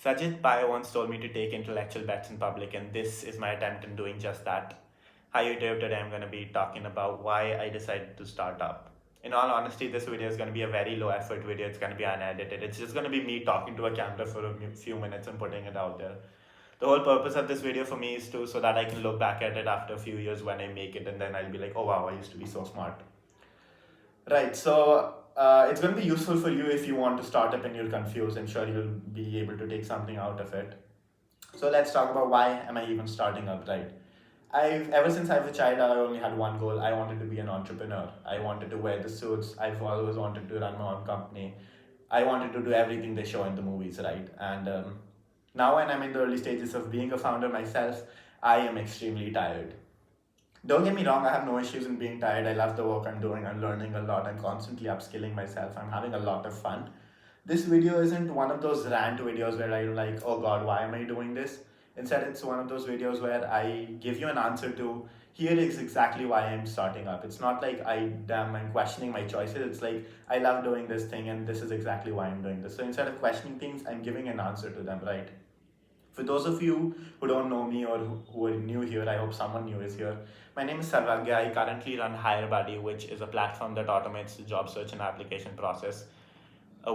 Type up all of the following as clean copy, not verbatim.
Sajid Pai once told me to take intellectual bets in public, and this is my attempt in doing just that. Hi YouTube, today I'm going to be talking about why I decided to start up. In all honesty, this video is going to be a very low effort video. It's going to be unedited. It's just going to be me talking to a camera for a few minutes and putting it out there. The whole purpose of this video for me is to so that I can look back at it after a few years when I make it, and then I'll be like, oh wow, I used to be so smart. Right, so it's going to be useful for you if you want to start up and you're confused. I'm sure you'll be able to take something out of it. So let's talk about why am I even starting up, right? I've ever since I was a child, I only had one goal. I wanted to be an entrepreneur. I wanted to wear the suits. I've always wanted to run my own company. I wanted to do everything they show in the movies, right? And now when I'm in the early stages of being a founder myself, I am extremely tired. Don't get me wrong, I have no issues in being tired. I love the work I'm doing. I'm learning a lot. I'm constantly upskilling myself. I'm having a lot of fun. This video isn't one of those rant videos where I'm like, oh God, why am I doing this? Instead, it's one of those videos where I give you an answer to here is exactly why I'm starting up. It's not like I'm questioning my choices. It's like I love doing this thing and this is exactly why I'm doing this. So instead of questioning things, I'm giving an answer to them, right? For those of you who don't know me or who are new here, I hope someone new is here. My name is Sarvagya. I currently run HireBuddy, which is a platform that automates the job search and application process.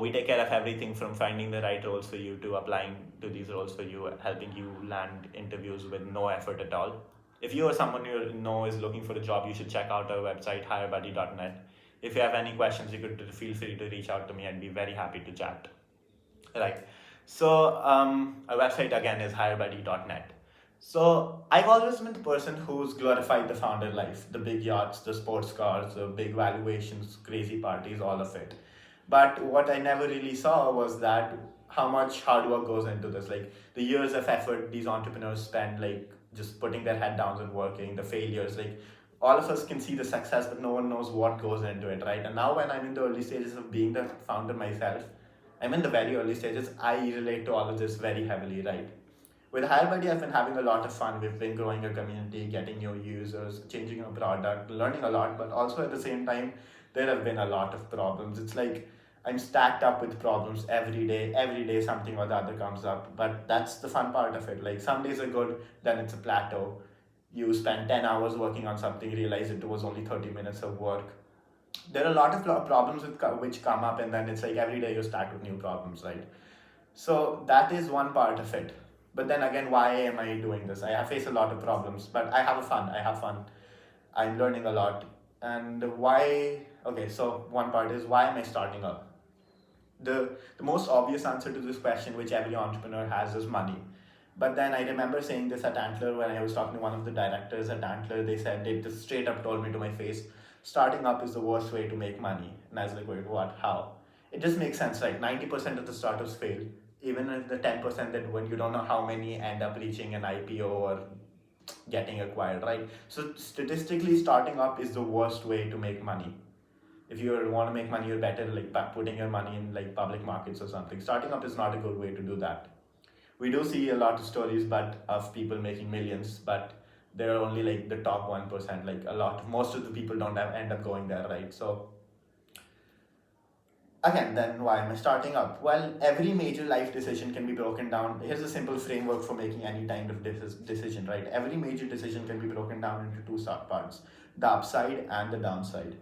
We take care of everything from finding the right roles for you to applying to these roles for you, helping you land interviews with no effort at all. If you or someone you know is looking for a job, you should check out our website, hirebuddy.net. If you have any questions, you could feel free to reach out to me. I'd be very happy to chat. Right. So our website again is hirebuddy.net. So I've always been the person who's glorified the founder life, the big yachts, the sports cars, the big valuations, crazy parties, all of it. But what I never really saw was that how much hard work goes into this, like the years of effort these entrepreneurs spend, like just putting their head down and working, the failures, like all of us can see the success, but no one knows what goes into it, right? And now when I'm in the early stages of being the founder myself, I'm in the very early stages, I relate to all of this very heavily, right? With HireBuddy, I've been having a lot of fun. We've been growing a community, getting new users, changing our product, learning a lot, but also at the same time, there have been a lot of problems. It's like I'm stacked up with problems every day something or the other comes up. But that's the fun part of it. Like some days are good, then it's a plateau. You spend 10 hours working on something, realize it was only 30 minutes of work. There are a lot of problems which come up, and then it's like every day you're stacked with new problems, right? So that is one part of it. But then again, why am I doing this? I face a lot of problems, but I have fun. I have fun. I'm learning a lot. And why? Okay, so one part is why am I starting up? The most obvious answer to this question, which every entrepreneur has, is money. But then I remember saying this at Antler when I was talking to one of the directors at Antler. They just straight up told me to my face, starting up is the worst way to make money. And I was like, wait, what? How? It just makes sense, right? 90% of the startups fail. Even if the 10% that when you don't know how many end up reaching an IPO or getting acquired, right? So statistically, starting up is the worst way to make money. If you want to make money, you're better like putting your money in like public markets or something. Starting up is not a good way to do that. We do see a lot of stories but of people making millions, but they're only like the top 1%. Like most of the people don't end up going there, right? So again, then why am I starting up? Well, every major life decision can be broken down. Here's a simple framework for making any kind of decision, right? Every major decision can be broken down into two parts: the upside and the downside.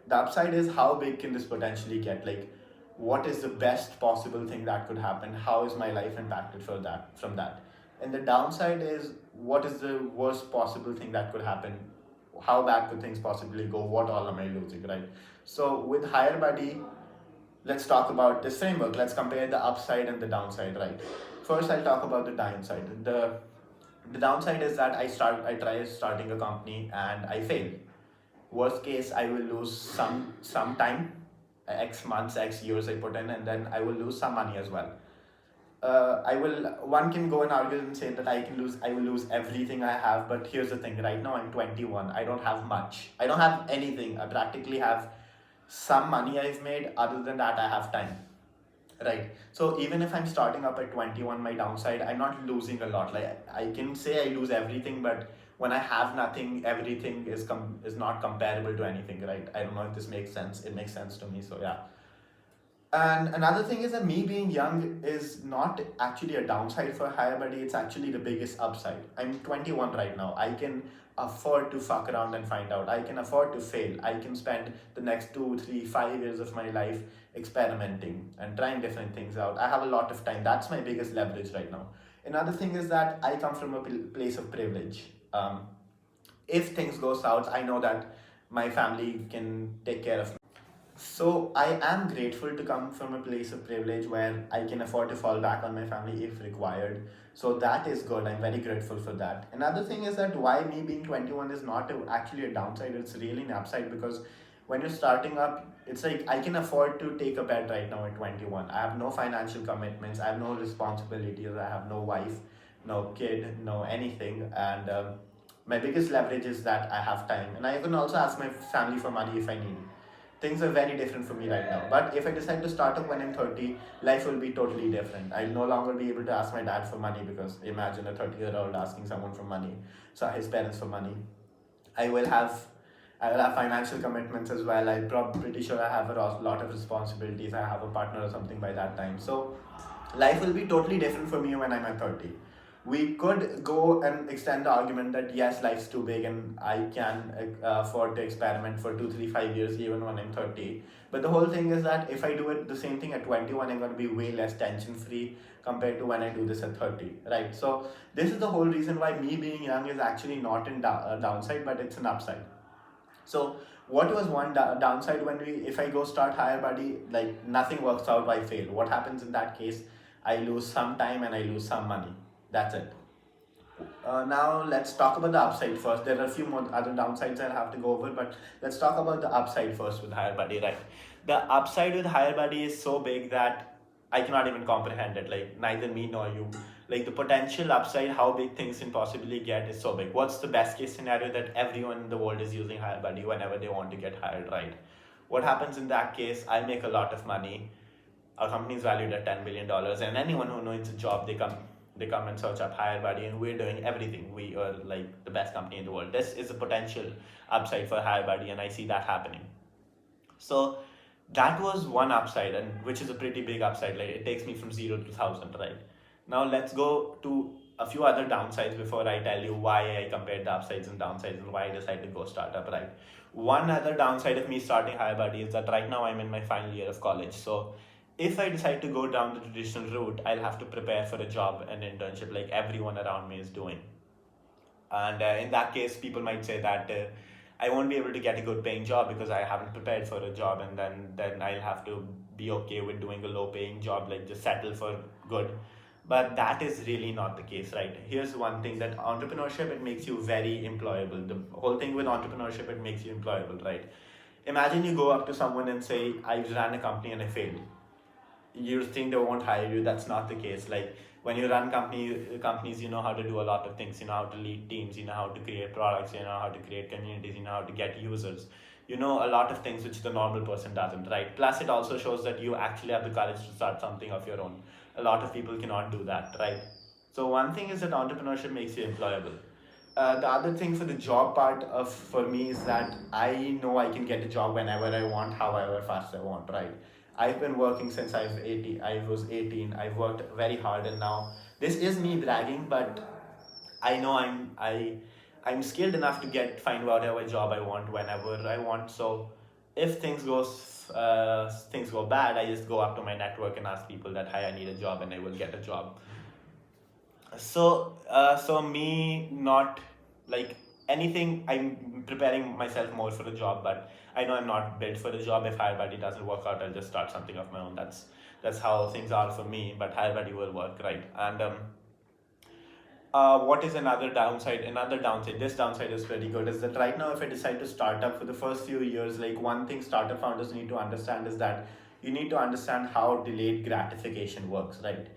The upside is how big can this potentially get? Like, what is the best possible thing that could happen? How is my life impacted from that? And the downside is what is the worst possible thing that could happen? How bad could things possibly go? What all am I losing, right? So with HireBuddy, let's talk about this framework. Let's compare the upside and the downside, right? First, I'll talk about the downside. The downside is that I try starting a company and I fail. Worst case, I will lose some time, X months, X years I put in, and then I will lose some money as well. I will One can go and argue and say that I will lose everything I have, but here's the thing, right now I'm 21, I don't have much, I don't have anything. I practically have some money I've made. Other than that, I have time, right? So even if I'm starting up at 21, my downside, I'm not losing a lot. Like I can say I lose everything, but when I have nothing, everything is not comparable to anything, right? I don't know if this makes sense. It makes sense to me, so yeah. And another thing is that me being young is not actually a downside for Hire Buddy, it's actually the biggest upside. I'm 21 right now. I can afford to fuck around and find out. I can afford to fail. I can spend the next 2, 3, 5 years of my life experimenting and trying different things out. I have a lot of time. That's my biggest leverage right now. Another thing is that I come from a place of privilege. If things go south, I know that my family can take care of me. So I am grateful to come from a place of privilege where I can afford to fall back on my family if required. So that is good. I'm very grateful for that. Another thing is that why me being 21 is not actually a downside. It's really an upside because when you're starting up, it's like I can afford to take a bet right now at 21. I have no financial commitments. I have no responsibilities. I have no wife, no kid, no anything. And my biggest leverage is that I have time. And I can also ask my family for money if I need it. Things are very different for me right now. But if I decide to start up when I'm 30, life will be totally different. I'll no longer be able to ask my dad for money because imagine a 30-year-old asking someone for money, so his parents for money. I will have I will have financial commitments as well. I'm pretty sure I have a lot of responsibilities. I have a partner or something by that time. So life will be totally different for me when I'm at 30. We could go and extend the argument that yes, life's too big and I can afford to experiment for 2, 3, 5 years even when I'm 30. But the whole thing is that if I do it the same thing at 21, I'm going to be way less tension free compared to when I do this at 30, right? So this is the whole reason why me being young is actually not a downside, but it's an upside. So what was one downside when if I go start Hire Buddy, like nothing works out, I fail. What happens in that case? I lose some time and I lose some money. That's it. Now let's talk about the upside first. There are a few more other downsides I'll have to go over, but let's talk about the upside first with Hire Buddy, right? The upside with Hire Buddy is so big that I cannot even comprehend it. Like neither me nor you. Like the potential upside, how big things can possibly get is so big. What's the best case scenario that everyone in the world is using Hire Buddy whenever they want to get hired, right? What happens in that case? I make a lot of money. Our company is valued at $10 billion, and anyone who needs a job, they come and search up Hire Buddy, and we're doing everything. We are like the best company in the world. This is a potential upside for Hire Buddy, and I see that happening. So that was one upside, and which is a pretty big upside. Like it takes me from 0 to 1,000, right? Now let's go to a few other downsides before I tell you why I compared the upsides and downsides and why I decided to go startup, right? One other downside of me starting Hire Buddy is that right now I'm in my final year of college. So if I decide to go down the traditional route, I'll have to prepare for a job and internship like everyone around me is doing. And in that case, people might say that I won't be able to get a good paying job because I haven't prepared for a job, and then I'll have to be okay with doing a low paying job, like just settle for good. But that is really not the case, right? Here's one thing, that entrepreneurship, it makes you very employable. The whole thing with entrepreneurship, it makes you employable, right? Imagine you go up to someone and say, I ran a company and I failed. You think they won't hire you. That's not the case. Like when you run companies, you know how to do a lot of things. You know how to lead teams, you know how to create products, you know how to create communities, you know how to get users, you know a lot of things which the normal person doesn't, right? Plus it also shows that you actually have the courage to start something of your own. A lot of people cannot do that, right? So one thing is that entrepreneurship makes you employable. The other thing for the job part of for me is that I know I can get a job whenever I want, however fast I want, right? I've been working since I was 18. I've worked very hard, and now this is me bragging, but I know I'm skilled enough to find whatever job I want whenever I want. So if things go bad, I just go up to my network and ask people that hi, I need a job, and I will get a job. So me not like anything, I'm preparing myself more for the job, but I know I'm not built for the job. If Hire Buddy doesn't work out, I'll just start something of my own. That's how things are for me, but Hire Buddy will work, right? And what is another downside? Another downside, this downside is pretty good, is that right now if I decide to start up for the first few years, like one thing startup founders need to understand is that you need to understand how delayed gratification works, right?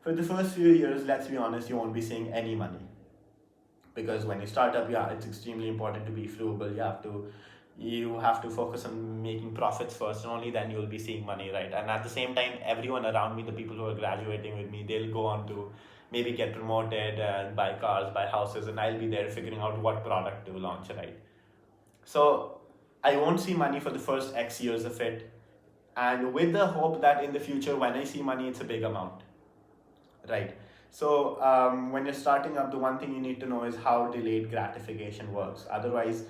For the first few years, let's be honest, you won't be seeing any money. Because when you start up, yeah, it's extremely important to be frugal. You have to focus on making profits first, and only then you'll be seeing money, right? And at the same time, everyone around me, the people who are graduating with me, they'll go on to maybe get promoted and buy cars, buy houses, and I'll be there figuring out what product to launch, right? So I won't see money for the first X years of it, and with the hope that in the future when I see money, it's a big amount, right? So when you're starting up, the one thing you need to know is how delayed gratification works. Otherwise,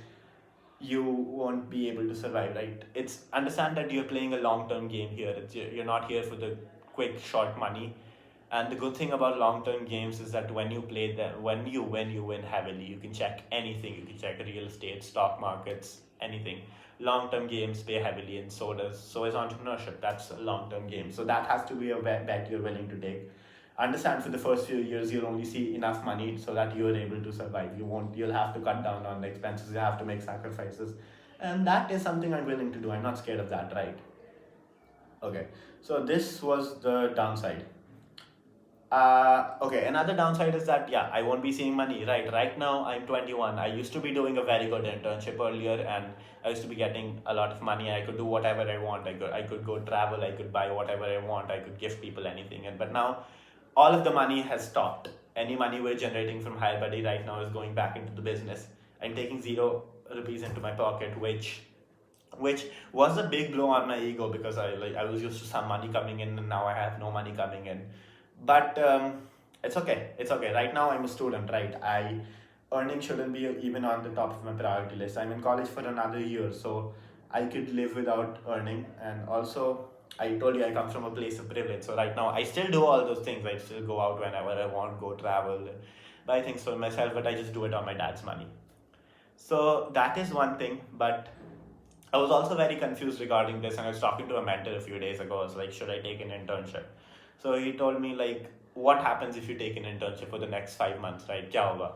you won't be able to survive, right? It's understand that you're playing a long-term game here. You're not here for the quick short money. And the good thing about long-term games is that when you play them, when you win heavily. You can check anything. You can check real estate, stock markets, anything. Long-term games pay heavily, and so is entrepreneurship. That's a long-term game. So that has to be a bet you're willing to take. Understand for the first few years you'll only see enough money so that you're able to survive. You'll have to cut down on the expenses, you have to make sacrifices. And that is something I'm willing to do. I'm not scared of that, right? Okay. So this was the downside. Okay, another downside is that yeah, I won't be seeing money. Right now I'm 21. I used to be doing a very good internship earlier, and I used to be getting a lot of money. I could do whatever I want. I could go travel. I could buy whatever I want. I could give people anything. But now, all of the money has stopped. Any money we're generating from HireBuddy right now is going back into the business. I'm taking 0 rupees into my pocket, which was a big blow on my ego, because I was used to some money coming in, and now I have no money coming in. But it's okay. It's okay. Right now I'm a student, right? I Earning shouldn't be even on the top of my priority list. I'm in college for another year, so I could live without earning. And also, I told you I come from a place of privilege. So right now I still do all those things. I still go out whenever I want, go travel, buy things for myself, but I just do it on my dad's money. So that is one thing. But I was also very confused regarding this, and I was talking to a mentor a few days ago. I was like, should I take an internship? So he told me, like, what happens if you take an internship for the next 5 months, right? Kya hoga?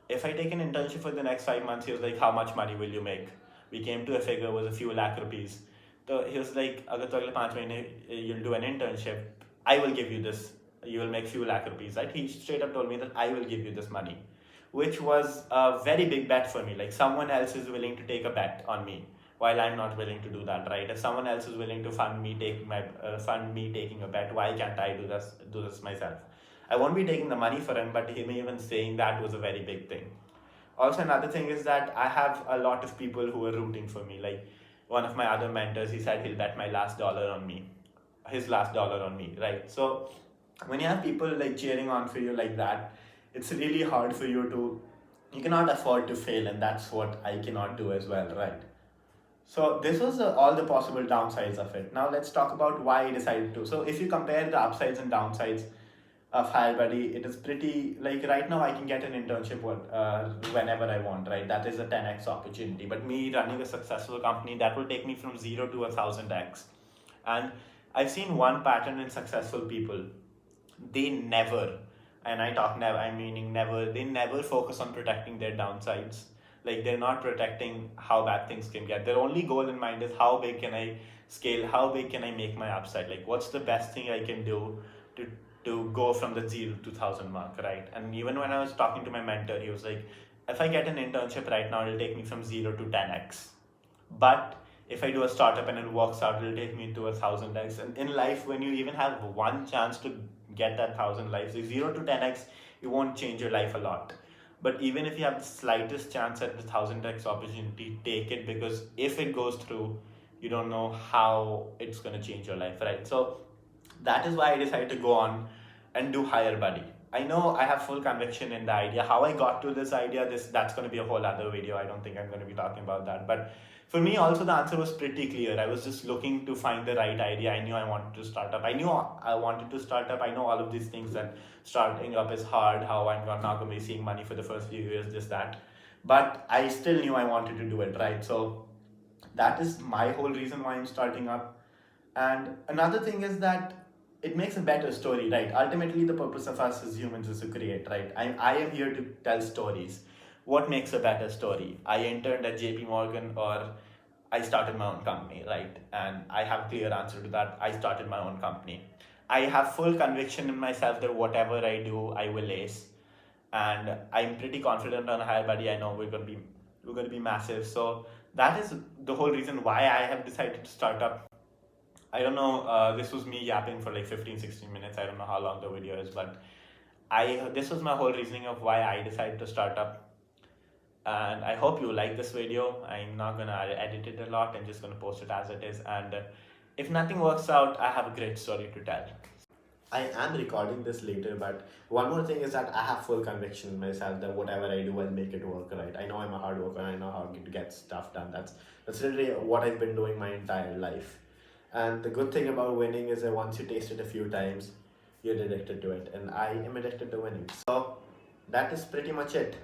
If I take an internship for the next 5 months, he was like, how much money will you make? We came to a figure, it was a few lakh rupees. So he was like, agar tu agle 5 mahine you'll do an internship, I will give you this. You will make few lakh rupees, right? He straight up told me that I will give you this money, which was a very big bet for me. Like, someone else is willing to take a bet on me, while I'm not willing to do that, right? If someone else is willing to fund me taking a bet, why can't I do this myself? I won't be taking the money for him, but him even saying that was a very big thing. Also, another thing is that I have a lot of people who are rooting for me. Like, one of my other mentors, he said he'll bet his last dollar on me, right? So when you have people like cheering on for you like that, it's really hard for you cannot afford to fail, and that's what I cannot do as well, right? So this was all the possible downsides of it. Now let's talk about why I decided to. So if you compare the upsides and downsides of HireBuddy, it is pretty, like, right now I can get an internship whenever I want, right? That is a 10x opportunity. But me running a successful company, that will take me from 0 to 1,000x. And I've seen one pattern in successful people. They never, and I talk never, I'm meaning never, they never focus on protecting their downsides. Like, they're not protecting how bad things can get. Their only goal in mind is, how big can I scale? How big can I make my upside? Like, what's the best thing I can do to go from the 0 to 1,000 mark, right? And even when I was talking to my mentor, he was like, if I get an internship right now, it'll take me from 0 to 10x. But if I do a startup and it works out, it'll take me to 1,000x. And in life, when you even have one chance to get that 1,000 lives, like 0 to 10x, it won't change your life a lot. But even if you have the slightest chance at the 1,000x opportunity, take it, because if it goes through, you don't know how it's going to change your life, right? So that is why I decided to go on and do HireBuddy. I know I have full conviction in the idea. How I got to this idea, that's going to be a whole other video. I don't think I'm going to be talking about that. But for me, also, the answer was pretty clear. I was just looking to find the right idea. I knew I wanted to start up. I knew I wanted to start up. I know all of these things, that starting up is hard, how I'm not going to be seeing money for the first few years, this, that. But I still knew I wanted to do it, right? So that is my whole reason why I'm starting up. And another thing is that it makes a better story, right? Ultimately, the purpose of us as humans is to create, right? I am here to tell stories. What makes a better story? I interned at JP Morgan, or I started my own company, right? And I have a clear answer to that. I started my own company. I have full conviction in myself that whatever I do, I will ace. And I'm pretty confident on HireBuddy. I know we're going to be massive. So that is the whole reason why I have decided to start up. I don't know, this was me yapping for like 15-16 minutes. I don't know how long the video is, but this was my whole reasoning of why I decided to start up. And I hope you like this video. I'm not gonna edit it a lot. I'm just gonna post it as it is. And If nothing works out, I have a great story to tell. I am recording this later, but one more thing is that I have full conviction in myself that whatever I do, I'll make it work right. I know I'm a hard worker and I know how to get stuff done. That's literally what I've been doing my entire life. And the good thing about winning is that once you taste it a few times, you're addicted to it. And I am addicted to winning. So that is pretty much it.